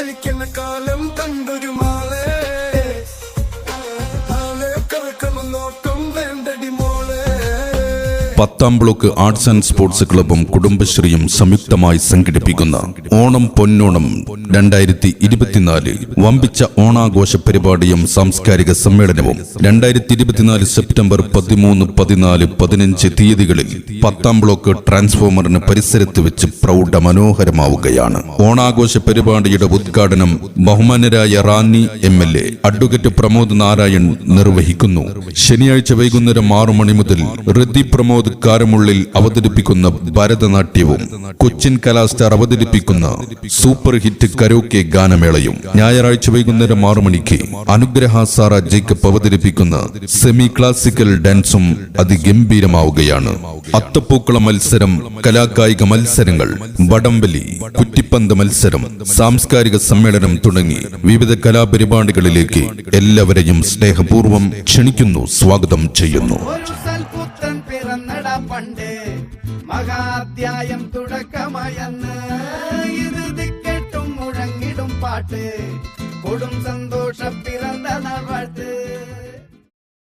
മരിക്കുന്ന കാലം കണ്ടൊരു മാലേ നോക്കും വേണ്ടടി മോളെ. 10ാം ബ്ലോക്ക് ആർട്സ് ആൻഡ് സ്പോർട്സ് ക്ലബും കുടുംബശ്രീയും സംയുക്തമായി സംഘടിപ്പിക്കുന്ന ഓണം പൊന്നോണം 2024 വമ്പിച്ച ഓണാഘോഷ പരിപാടിയും സാംസ്കാരിക സമ്മേളനവും 2024 സെപ്റ്റംബർ 13, 14, 15 തീയതികളിൽ 10ാം ബ്ലോക്ക് ട്രാൻസ്ഫോമറിന് പരിസരത്ത് വെച്ച് പ്രൗഢ മനോഹരമാവുകയാണ്. ഓണാഘോഷ പരിപാടിയുടെ ഉദ്ഘാടനം ബഹുമാന്യരായ റാന്നി MLA അഡ്വക്കേറ്റ് പ്രമോദ് നാരായൺ നിർവഹിക്കുന്നു. ശനിയാഴ്ച വൈകുന്നേരം 6 മണി മുതൽ ഋതി പ്രമോദ് കാരമുള്ളിൽ അവതരിപ്പിക്കുന്ന ഭരതനാട്യവും കൊച്ചിൻ കലാസ്റ്റാർ അവതരിപ്പിക്കുന്ന സൂപ്പർ ഹിറ്റ് കരോക്കെ ഗാനമേളയും ഞായറാഴ്ച വൈകുന്നേരം 6 മണിക്ക് അനുഗ്രഹ സാറ ജേക്കബ് അവതരിപ്പിക്കുന്ന സെമി ക്ലാസിക്കൽ ഡാൻസും അതിഗംഭീരമാവുകയാണ്. അത്തപ്പൂക്കള മത്സരം, കലാകായിക മത്സരങ്ങൾ, വടംവലി, കുറ്റിപ്പന്ത് മത്സരം, സാംസ്കാരിക സമ്മേളനം തുടങ്ങി വിവിധ കലാപരിപാടികളിലേക്ക് എല്ലാവരെയും സ്നേഹപൂർവ്വം ക്ഷണിക്കുന്നു, സ്വാഗതം ചെയ്യുന്നു. പണ്ട് മഹാധ്യായം തുടക്കമായെന്ന് ഇത് കേട്ടും മുഴങ്ങിടും പാട്ട് കൊടും സന്തോഷം പിറന്ന നാൾ വാഴ്ത്ത്.